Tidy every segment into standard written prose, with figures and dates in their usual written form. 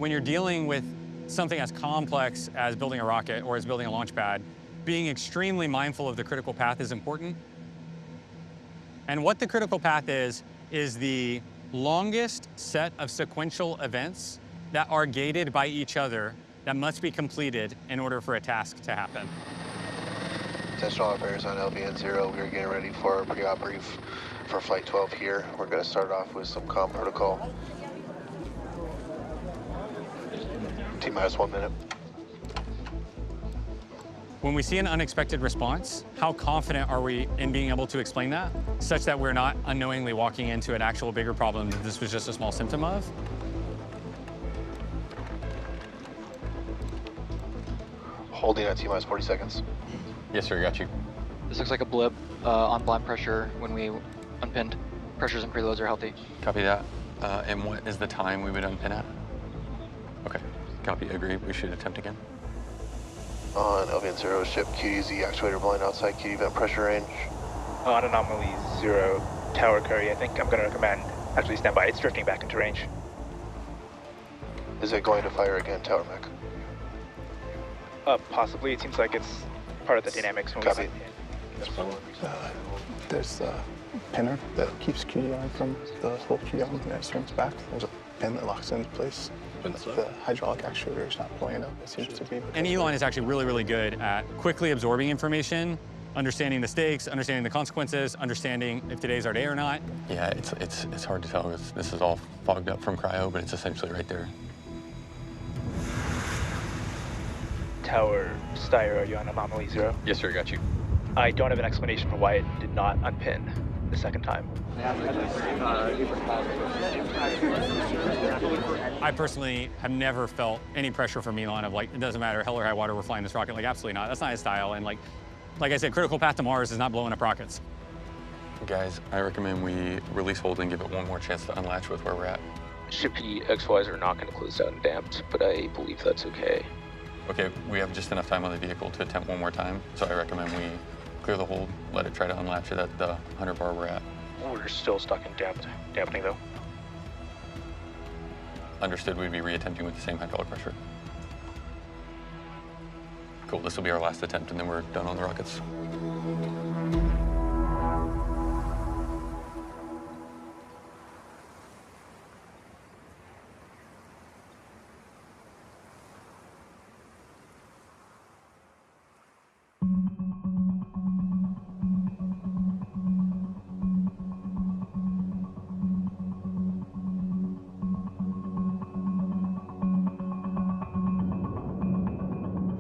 when you're dealing with something as complex as building a rocket or as building a launch pad, being extremely mindful of the critical path is important. And what the critical path is the longest set of sequential events that are gated by each other that must be completed in order for a task to happen. Attention all operators on LVN0, we're getting ready for a pre-op brief for Flight 12 here. We're going to start off with some comm protocol. T-minus 1 minute. When we see an unexpected response, how confident are we in being able to explain that, such that we're not unknowingly walking into an actual bigger problem that this was just a small symptom of? Holding at T-minus 40 seconds. Yes, sir, got you. This looks like a blip on blind pressure when we unpinned. Pressures and preloads are healthy. Copy that. And what is the time we would unpin at? Okay, copy, agree. We should attempt again. On LVN0, ship QDZ actuator blowing outside QD vent pressure range. On anomaly 0, tower curry, I think I'm going to recommend actually stand by. It's drifting back into range. Is it going to fire again, tower mech? Possibly. It seems like it's part of the dynamics. When Copy. There's a pinner that keeps QD on from the whole QD on when it swings back. There's a pin that locks it into place. The hydraulic actuator is not pulling it up, it seems to be. And Elon is actually really, really good at quickly absorbing information, understanding the stakes, understanding the consequences, understanding if today's our day or not. Yeah, it's hard to tell. This is all fogged up from cryo, but it's essentially right there. Tower Steyr, are you on anomaly 0? Yes, sir, got you. I don't have an explanation for why it did not unpin the second time. I personally have never felt any pressure from Elon of like, it doesn't matter, hell or high water, we're flying this rocket. Like, absolutely not. That's not his style. And like I said, critical path to Mars is not blowing up rockets. Guys, I recommend we release hold and give it one more chance to unlatch with where we're at. Ship XYs are not going to close out and damped, but I believe that's okay. Okay, we have just enough time on the vehicle to attempt one more time, so I recommend we clear the hold, let it try to unlatch it at the 100 bar we're at. We're still stuck in dampening though. Understood, we'd be reattempting with the same hydraulic pressure. Cool, this will be our last attempt and then we're done on the rockets.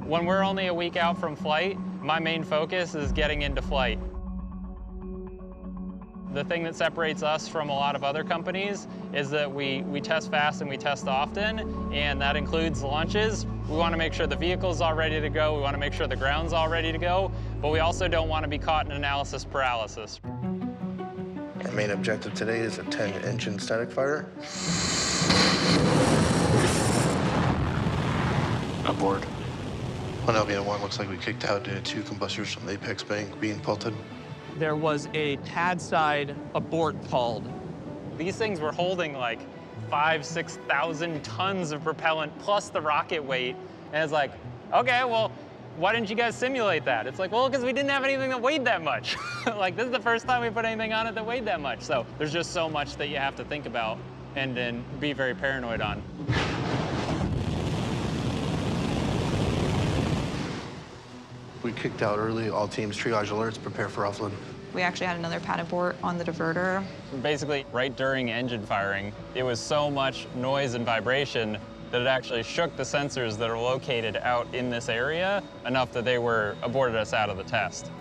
When we're only a week out from flight, my main focus is getting into flight. The thing that separates us from a lot of other companies is that we test fast and we test often, and that includes launches. We want to make sure the vehicle's all ready to go, we want to make sure the ground's all ready to go, but we also don't want to be caught in analysis paralysis. Our main objective today is a 10-engine static fire. Aboard. On LVN1, looks like we kicked out due to 2 combustors from the apex bank being pelted. There was a pad side abort called. These things were holding like 6,000 tons of propellant plus the rocket weight. And it's like, okay, well, why didn't you guys simulate that? It's like, well, because we didn't have anything that weighed that much. Like, this is the first time we put anything on it that weighed that much. So there's just so much that you have to think about and then be very paranoid on. We kicked out early. All teams triage alerts, prepare for offload. We actually had another pad abort on the diverter. Basically, right during engine firing, it was so much noise and vibration that it actually shook the sensors that are located out in this area enough that they aborted us out of the test.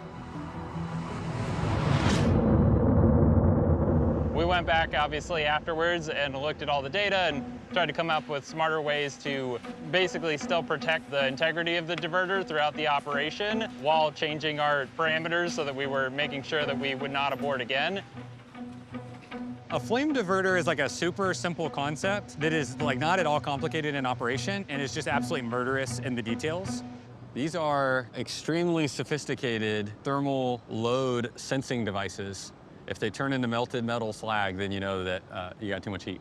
We went back, obviously, afterwards and looked at all the data and tried to come up with smarter ways to basically still protect the integrity of the diverter throughout the operation while changing our parameters so that we were making sure that we would not abort again. A flame diverter is like a super simple concept that is like not at all complicated in operation and is just absolutely murderous in the details. These are extremely sophisticated thermal load sensing devices. If they turn into melted metal slag, then you know that you got too much heat.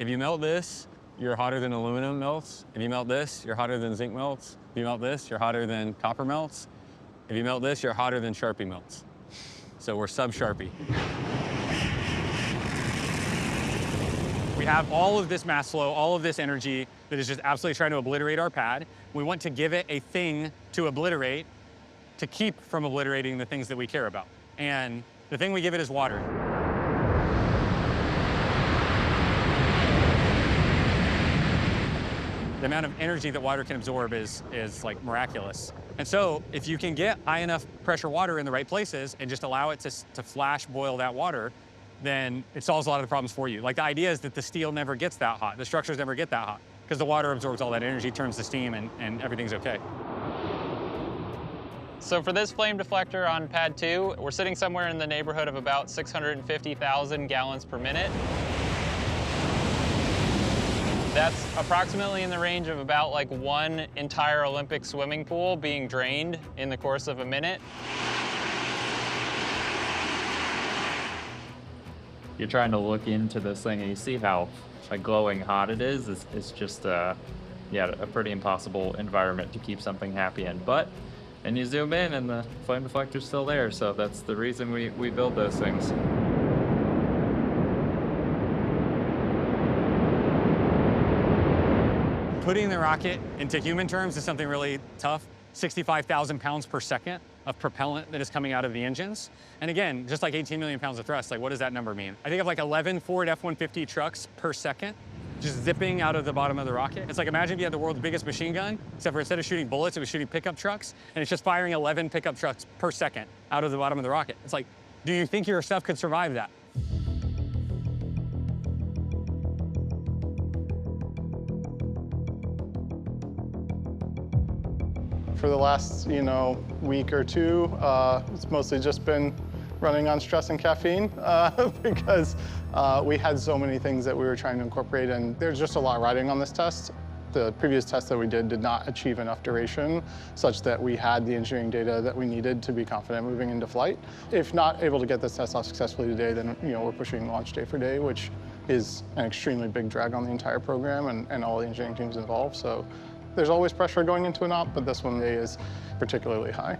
If you melt this, you're hotter than aluminum melts. If you melt this, you're hotter than zinc melts. If you melt this, you're hotter than copper melts. If you melt this, you're hotter than Sharpie melts. So we're sub-Sharpie. We have all of this mass flow, all of this energy that is just absolutely trying to obliterate our pad. We want to give it a thing to obliterate to keep from obliterating the things that we care about. And the thing we give it is water. The amount of energy that water can absorb is like miraculous. And so if you can get high enough pressure water in the right places and just allow it to flash boil that water, then it solves a lot of the problems for you. Like the idea is that the steel never gets that hot, the structures never get that hot, because the water absorbs all that energy, turns to steam, and everything's okay. So for this flame deflector on pad 2, we're sitting somewhere in the neighborhood of about 650,000 gallons per minute. That's approximately in the range of about like one entire Olympic swimming pool being drained in the course of a minute. You're trying to look into this thing and you see how like glowing hot it is. It's just yeah, a pretty impossible environment to keep something happy in. But then you zoom in and the flame deflector's still there, so that's the reason we build those things. Putting the rocket into human terms is something really tough. 65,000 pounds per second of propellant that is coming out of the engines. And again, just like 18 million pounds of thrust, like what does that number mean? I think of like 11 Ford F-150 trucks per second just zipping out of the bottom of the rocket. It's like imagine if you had the world's biggest machine gun, except for instead of shooting bullets, it was shooting pickup trucks, and it's just firing 11 pickup trucks per second out of the bottom of the rocket. It's like, do you think your stuff could survive that? For the last, week or two, it's mostly just been running on stress and caffeine because we had so many things that we were trying to incorporate, and there's just a lot riding on this test. The previous test that we did not achieve enough duration such that we had the engineering data that we needed to be confident moving into flight. If not able to get this test off successfully today, then we're pushing launch day for day, which is an extremely big drag on the entire program and all the engineering teams involved. So there's always pressure going into an op, but this one is particularly high.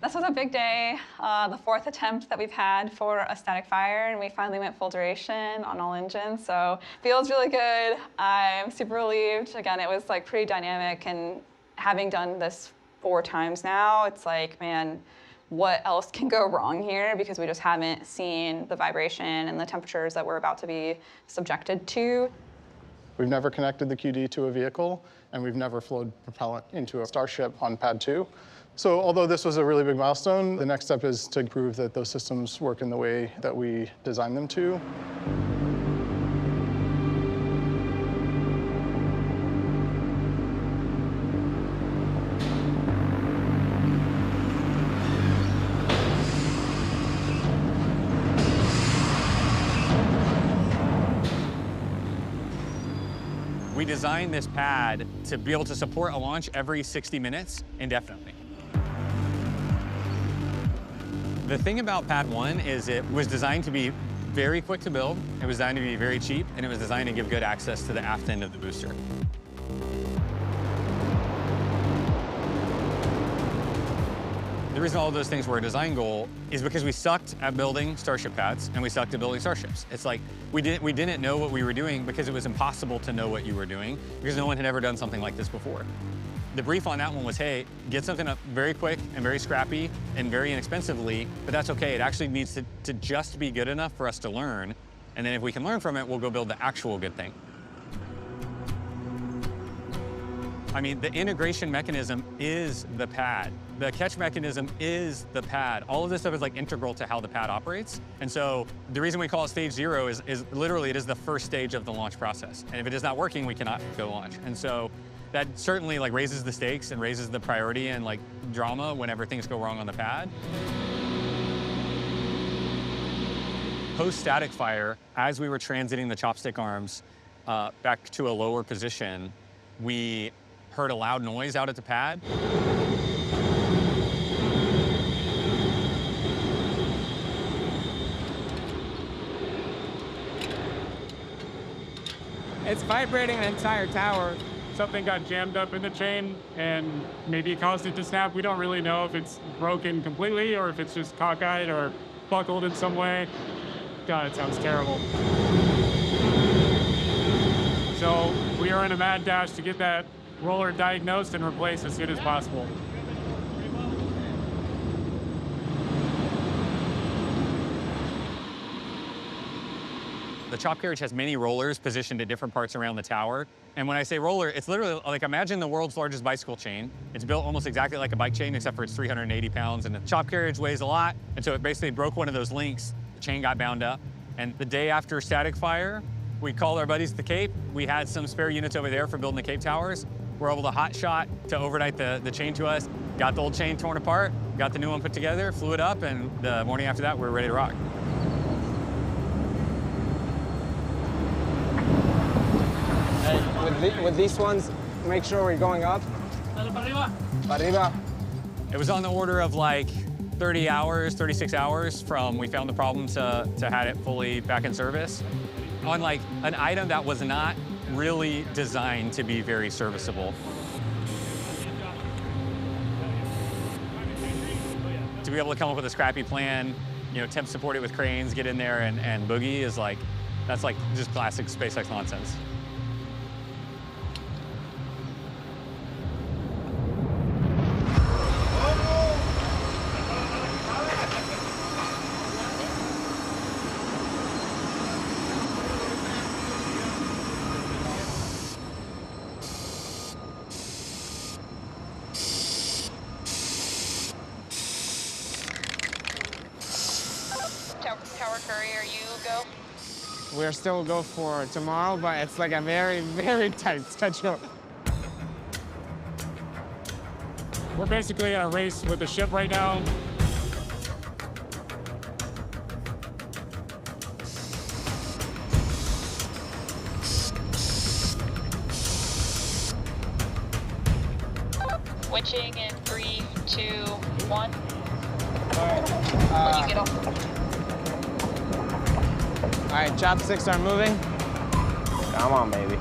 This was a big day, the 4th attempt that we've had for a static fire, and we finally went full duration on all engines, so feels really good. I'm super relieved. Again, it was like pretty dynamic, and having done this 4 times now, it's like, man, what else can go wrong here? Because we just haven't seen the vibration and the temperatures that we're about to be subjected to. We've never connected the QD to a vehicle, and we've never flowed propellant into a Starship on pad 2. So although this was a really big milestone, the next step is to prove that those systems work in the way that we designed them to. We designed this pad to be able to support a launch every 60 minutes indefinitely. The thing about pad 1 is it was designed to be very quick to build, it was designed to be very cheap, and it was designed to give good access to the aft end of the booster. The reason all of those things were a design goal is because we sucked at building Starship pads and we sucked at building Starships. It's like we didn't know what we were doing because it was impossible to know what you were doing because no one had ever done something like this before. The brief on that one was, hey, get something up very quick and very scrappy and very inexpensively, but that's okay. It actually needs to just be good enough for us to learn. And then if we can learn from it, we'll go build the actual good thing. I mean, the integration mechanism is the pad. The catch mechanism is the pad. All of this stuff is like integral to how the pad operates. And so the reason we call it stage 0 is literally it is the first stage of the launch process. And if it is not working, we cannot go launch. And so that certainly like raises the stakes and raises the priority and like drama whenever things go wrong on the pad. Post static fire, as we were transiting the chopstick arms back to a lower position, we heard a loud noise out at the pad. It's vibrating the entire tower. Something got jammed up in the chain and maybe it caused it to snap. We don't really know if it's broken completely or if it's just cockeyed or buckled in some way. God, it sounds terrible. So we are in a mad dash to get that roller diagnosed and replaced as soon as possible. The chop carriage has many rollers positioned at different parts around the tower. And when I say roller, it's literally like, imagine the world's largest bicycle chain. It's built almost exactly like a bike chain, except for it's 380 pounds. And the chop carriage weighs a lot. And so it basically broke one of those links. The chain got bound up. And the day after static fire, we called our buddies at the Cape. We had some spare units over there for building the Cape towers. We're able to hot shot to overnight the chain to us. Got the old chain torn apart, got the new one put together, flew it up, and the morning after that, we were ready to rock. Hey, with these ones, make sure we're going up. Arriba. It was on the order of like 30 hours, 36 hours from we found the problem to had it fully back in service. On like an item that was not really designed to be very serviceable. To be able to come up with a scrappy plan, you know, temp support it with cranes, get in there and boogie is like, that's like just classic SpaceX nonsense. Tower courier, you go? We're still go for tomorrow, but it's like a very, very tight schedule. We're basically in a race with the ship right now. Switching in 3, 2, 1. All When you get off. All right, chopsticks are moving. Come on, baby.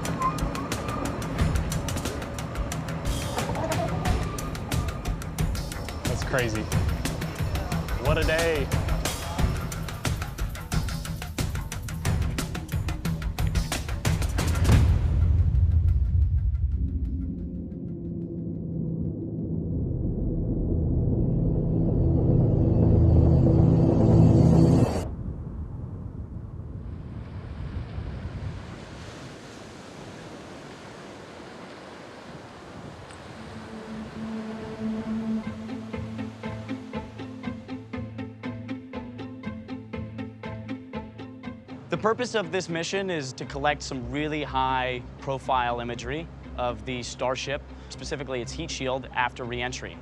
That's crazy. What a day. The purpose of this mission is to collect some really high-profile imagery of the Starship, specifically its heat shield, after re-entry.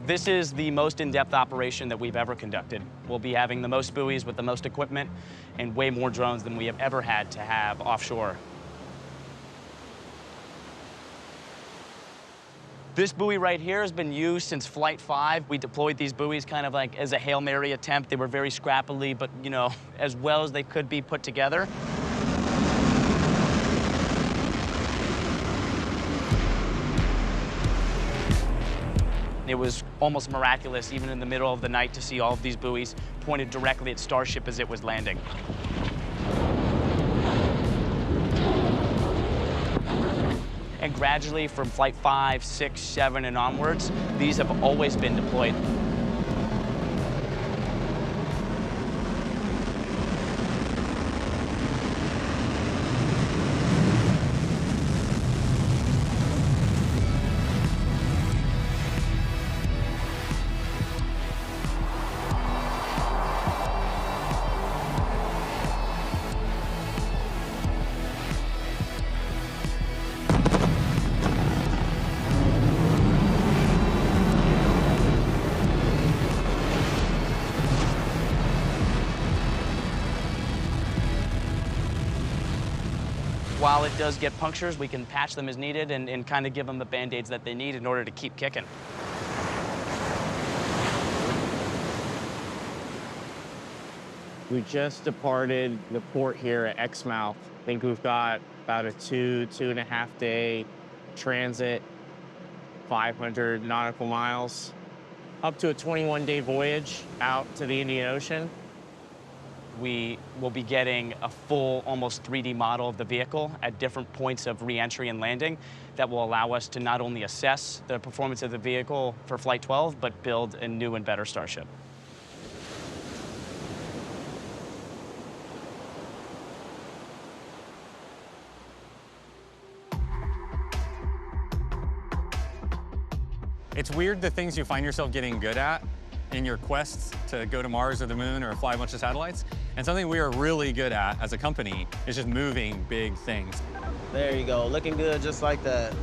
This is the most in-depth operation that we've ever conducted. We'll be having the most buoys with the most equipment and way more drones than we have ever had to have offshore. This buoy right here has been used since Flight 5. We deployed these buoys kind of like as a Hail Mary attempt. They were very scrappily, but, you know, as well as they could be put together. It was almost miraculous, even in the middle of the night, to see all of these buoys pointed directly at Starship as it was landing. And gradually from flight 5, 6, 7, and onwards, these have always been deployed. While it does get punctures, we can patch them as needed and kind of give them the Band-Aids that they need in order to keep kicking. We just departed the port here at Exmouth. I think we've got about a 2.5 day transit, 500 nautical miles, up to a 21-day voyage out to the Indian Ocean. We will be getting a full, almost 3D model of the vehicle at different points of re-entry and landing that will allow us to not only assess the performance of the vehicle for Flight 12, but build a new and better Starship. It's weird the things you find yourself getting good at in your quests to go to Mars or the moon or fly a bunch of satellites. And something we are really good at as a company is just moving big things. There you go, looking good just like that.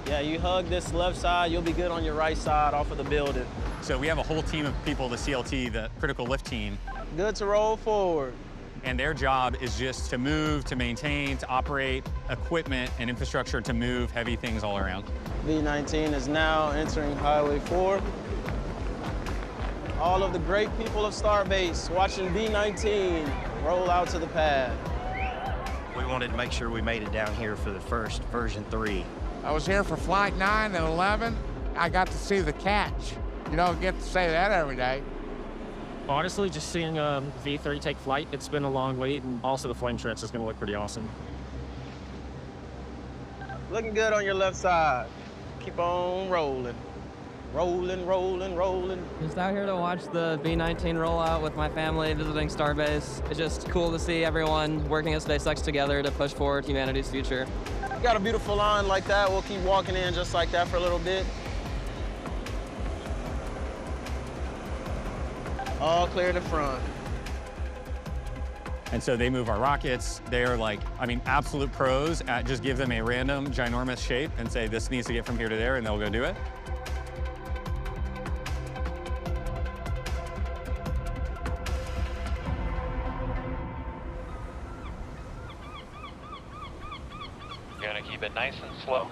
Yeah, you hug this left side, you'll be good on your right side off of the building. So we have a whole team of people, the CLT, the critical lift team. Good to roll forward. And their job is just to move, to maintain, to operate equipment and infrastructure to move heavy things all around. V-19 is now entering Highway 4. All of the great people of Starbase watching V-19 roll out to the pad. We wanted to make sure we made it down here for the first version 3. I was here for Flight 9 and 11. I got to see the catch. You don't get to say that every day. Honestly, just seeing V3 take flight, it's been a long wait, and also the flame trench is going to look pretty awesome. Looking good on your left side. Keep on rolling. Rolling, rolling, rolling. Just out here to watch the V-19 roll out with my family visiting Starbase. It's just cool to see everyone working at SpaceX together to push forward humanity's future. Got a beautiful line like that. We'll keep walking in just like that for a little bit. All clear in the front. And so they move our rockets. They are like, I mean, absolute pros at just give them a random, ginormous shape and say, this needs to get from here to there, and they'll go do it. You're gonna keep it nice and slow.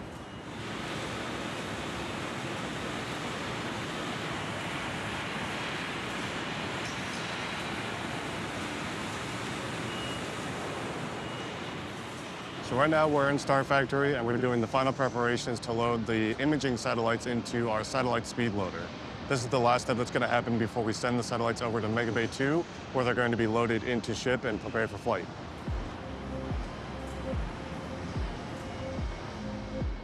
So right now we're in Star Factory and we're doing the final preparations to load the imaging satellites into our satellite speed loader. This is the last step that's going to happen before we send the satellites over to Mega Bay 2, where they're going to be loaded into ship and prepared for flight.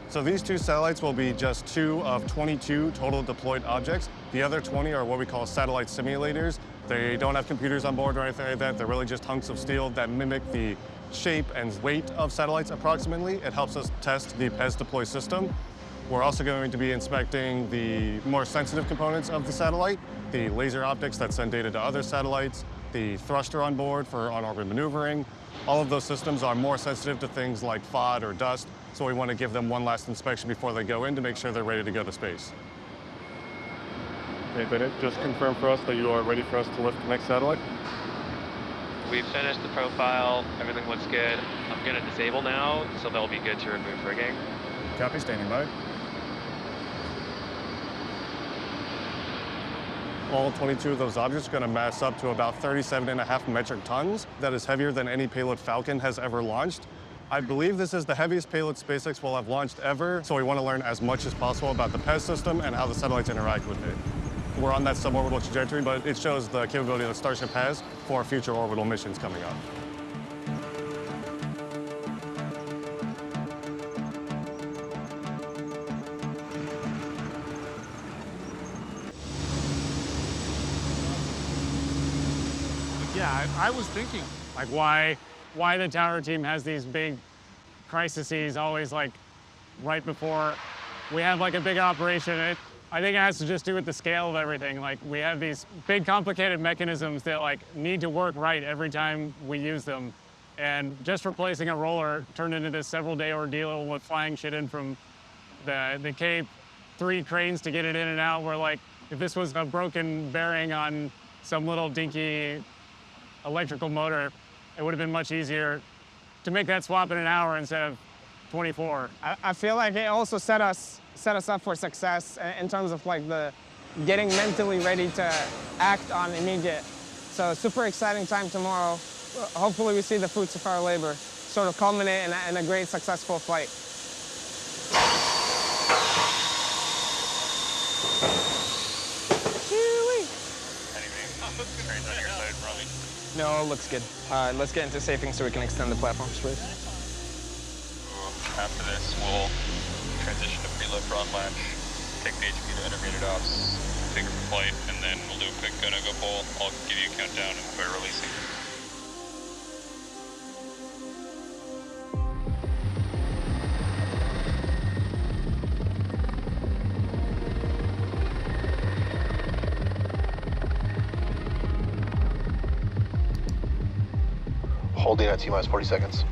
So these 2 satellites will be just 2 of 22 total deployed objects. The other 20 are what we call satellite simulators. They don't have computers on board or anything like that. They're really just hunks of steel that mimic the shape and weight of satellites approximately. It helps us test the PES deploy system. We're also going to be inspecting the more sensitive components of the satellite, the laser optics that send data to other satellites, the thruster on board for on-orbit maneuvering. All of those systems are more sensitive to things like FOD or dust, so we want to give them one last inspection before they go in to make sure they're ready to go to space. Okay, Bennett, just confirm for us that you are ready for us to lift the next satellite. We've finished the profile, everything looks good. I'm gonna disable now, so they'll be good to remove rigging. Copy, standing by. All 22 of those objects are going to mass up to about 37.5 metric tons. That is heavier than any payload Falcon has ever launched. I believe this is the heaviest payload SpaceX will have launched ever, so we want to learn as much as possible about the PES system and how the satellites interact with it. We're on that suborbital trajectory, but it shows the capability that Starship has for future orbital missions coming up. Yeah, I was thinking, like, why the tower team has these big crises always, like, right before we have, like, a big operation. I think it has to just do with the scale of everything. Like, we have these big, complicated mechanisms that, like, need to work right every time we use them. And just replacing a roller turned into this several-day ordeal with flying shit in from the Cape, 3 cranes to get it in and out, where, like, if this was a broken bearing on some little dinky electrical motor, it would have been much easier to make that swap in an hour instead of 24. I feel like it also set us up for success in terms of like the getting mentally ready to act on immediate. So super exciting time tomorrow. Hopefully we see the fruits of our labor sort of culminate in a great successful flight. Trains on your side, probably. No, it looks good. Let's get into safing so we can extend the platforms first. After this, we'll transition to preload for unlatch, take the HP to integrated ops, take it for flight, and then we'll do a quick go-no-go poll. I'll give you a countdown and we'll be releasing. Holding at T-minus 40 seconds.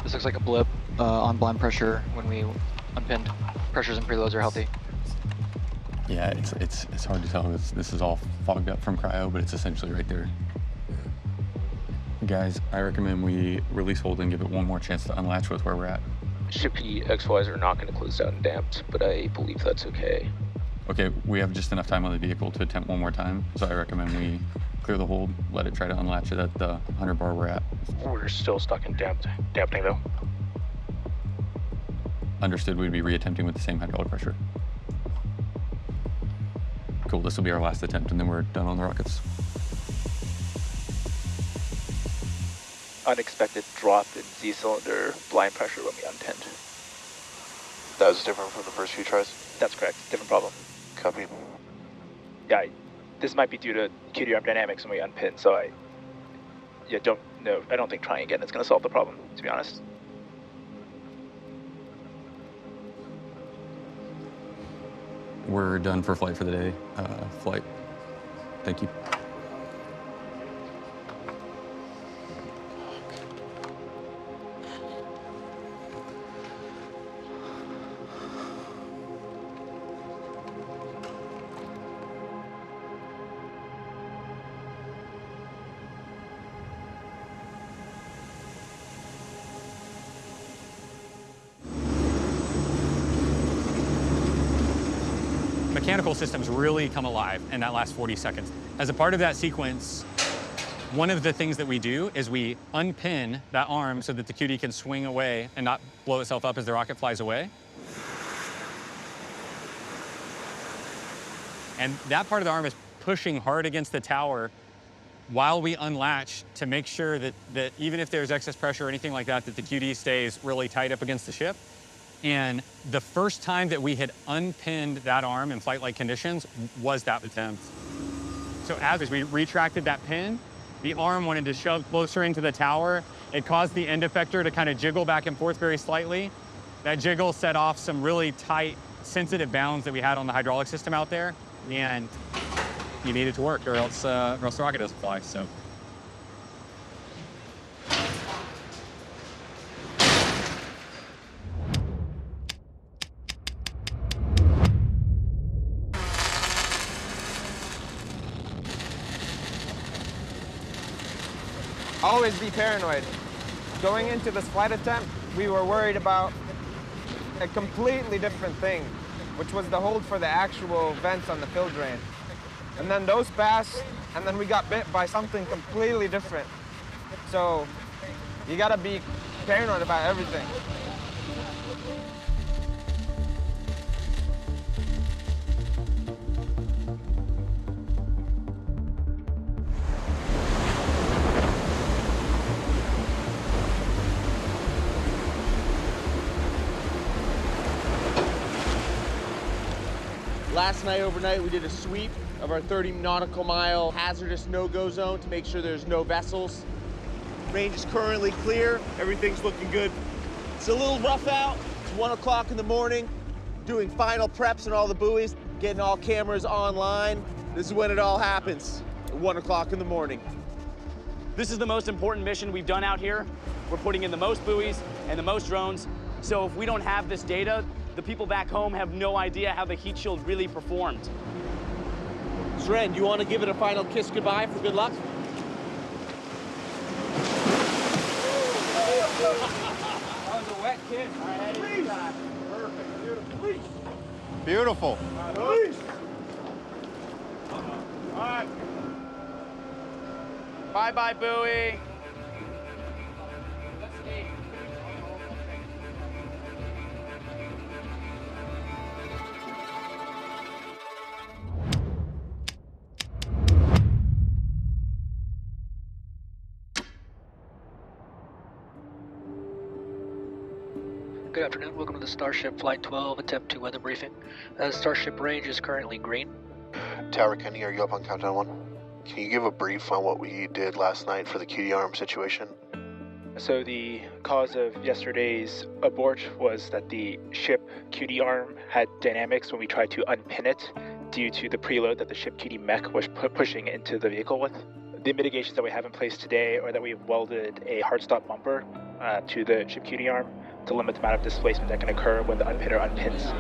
This looks like a blip on blind pressure when we unpinned. Pressures and preloads are healthy. Yeah, it's hard to tell. This is all fogged up from cryo, but it's essentially right there. Guys, I recommend we release hold and give it one more chance to unlatch with where we're at. Ship P XYs are not going to close down and damped, but I believe that's okay. Okay, we have just enough time on the vehicle to attempt one more time, so I recommend we clear the hold, let it try to unlatch it at the 100 bar we're at. We're still stuck in dampening though. Understood, we'd be reattempting with the same hydraulic pressure. Cool, this will be our last attempt and then we're done on the rockets. Unexpected drop in Z cylinder blind pressure when we unpinned. That was different from the first few tries? That's correct, different problem. Copy. Yeah, this might be due to QD arm dynamics when we unpin, so I don't think trying again is going to solve the problem, to be honest. We're done for flight for the day. Flight. Thank you. Mechanical systems really come alive in that last 40 seconds. As a part of that sequence, one of the things that we do is we unpin that arm so that the QD can swing away and not blow itself up as the rocket flies away. And that part of the arm is pushing hard against the tower while we unlatch to make sure that even if there's excess pressure or anything like that, that the QD stays really tight up against the ship. And the first time that we had unpinned that arm in flight-like conditions was that attempt. So as we retracted that pin, the arm wanted to shove closer into the tower. It caused the end effector to kind of jiggle back and forth very slightly. That jiggle set off some really tight, sensitive bounds that we had on the hydraulic system out there. And you need it to work or else the rocket doesn't fly, so. Always be paranoid. Going into this flight attempt, we were worried about a completely different thing, which was the hold for the actual vents on the fill drain. And then those passed, and then we got bit by something completely different. So you gotta be paranoid about everything. Last night, overnight, we did a sweep of our 30 nautical mile hazardous no-go zone to make sure there's no vessels. Range is currently clear. Everything's looking good. It's a little rough out. It's 1 o'clock in the morning. Doing final preps on all the buoys, getting all cameras online. This is when it all happens, at 1 o'clock in the morning. This is the most important mission we've done out here. We're putting in the most buoys and the most drones. So if we don't have this data, the people back home have no idea how the heat shield really performed. Sren, do you want to give it a final kiss goodbye for good luck? That was a wet kiss. Please. Perfect. Beautiful. Please. Beautiful. Please. All right. Bye-bye, buoy. Good afternoon, welcome to the Starship Flight 12 Attempt 2 weather briefing. Starship range is currently green. Tower Kenny, are you up on countdown 1? Can you give a brief on what we did last night for the QD arm situation? So the cause of yesterday's abort was that the ship QD arm had dynamics when we tried to unpin it due to the preload that the ship QD mech was pushing into the vehicle with. The mitigations that we have in place today are that we've welded a hard stop bumper to the ship QD arm to limit the amount of displacement that can occur when the unpinner unpins.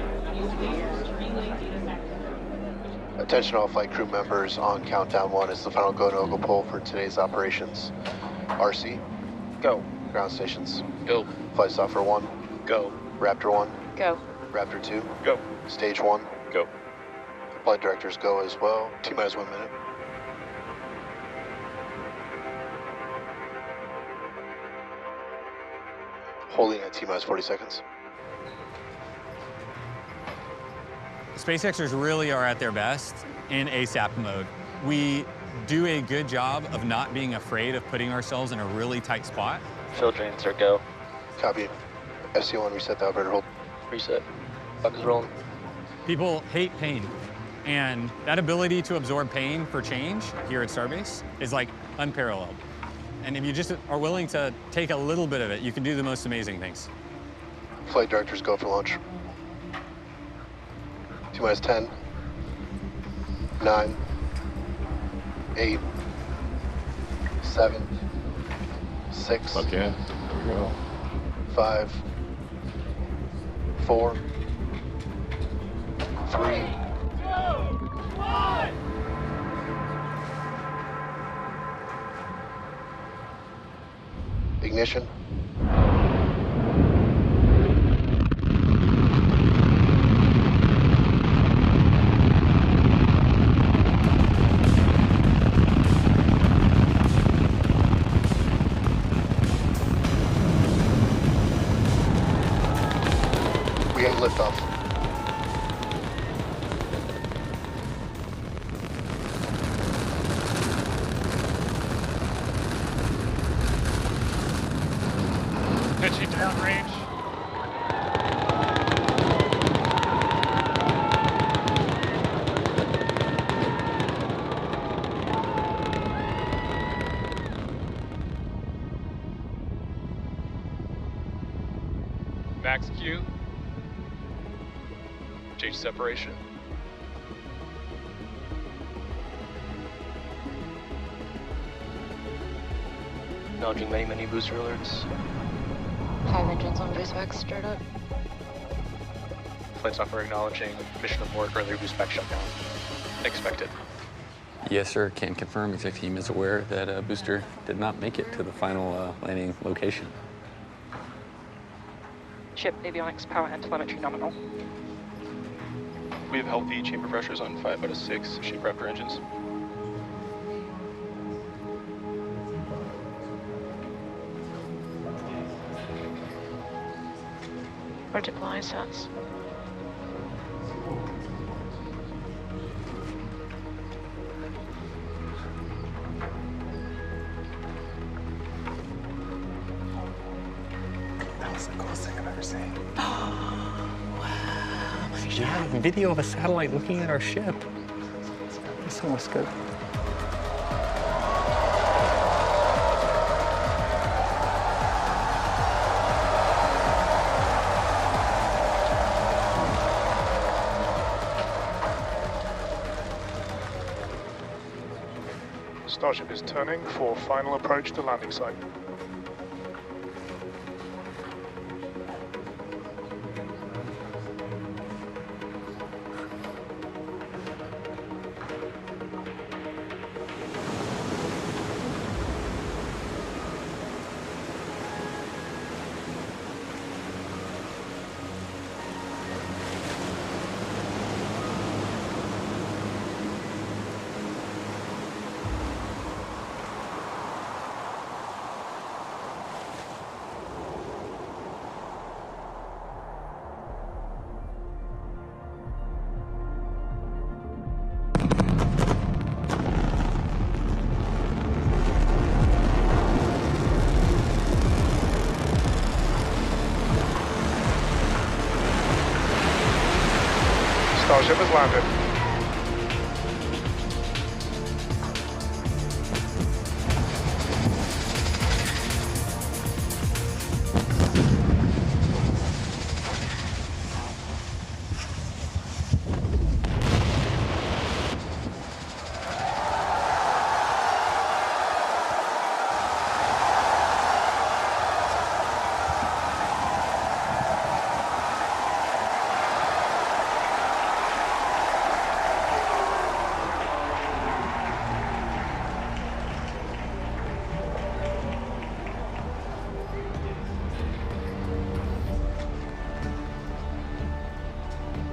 Attention all flight crew members, on countdown 1 is the final go-no-go poll for today's operations. RC? Go. Ground stations? Go. Flight software 1? Go. Raptor 1? Go. Raptor 2? Go. Stage 1? Go. Flight directors go as well. T-minus 1 minute. Holding at T-minus 40 seconds. SpaceXers really are at their best in ASAP mode. We do a good job of not being afraid of putting ourselves in a really tight spot. Fill drains are go. Copy. SC1, reset the operator hold. Reset. Clock is rolling. People hate pain, and that ability to absorb pain for change here at Starbase is like unparalleled. And if you just are willing to take a little bit of it, you can do the most amazing things. Flight directors go for launch. T-minus 10, 9, 8, 7, 6, Okay, here we go. 5, 4, 3, 2, 1. Ignition. We have liftoff. Pitching downrange. Max Q. Change separation. Acknowledging many booster alerts. 5 engines on base max stirred up. Flight software acknowledging mission abort, early boost back shutdown. Expected. Yes, sir. Can confirm exec team is aware that a booster did not make it to the final landing location. Ship avionics, power and telemetry nominal. We have healthy chamber pressures on 5 out of 6 ship Raptor engines. Or deploy sets. That was the coolest thing I've ever seen. Wow. Yeah, video of a satellite looking at our ship. This one looks good. Starship is turning for final approach to landing site. Starship has landed.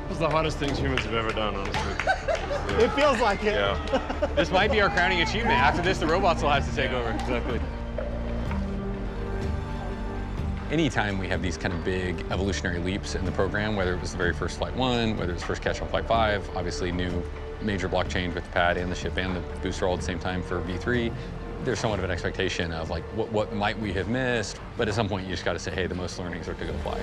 This is the hottest things humans have ever done, honestly. It feels like it. Yeah. This might be our crowning achievement. After this, the robots will have to take over. Exactly. Anytime we have these kind of big evolutionary leaps in the program, whether it was the very first Flight 1, whether it was first catch on Flight 5, obviously new major block change with the pad and the ship and the booster all at the same time for V3, there's somewhat of an expectation of like, what might we have missed? But at some point you just gotta say, hey, the most learnings are to go fly.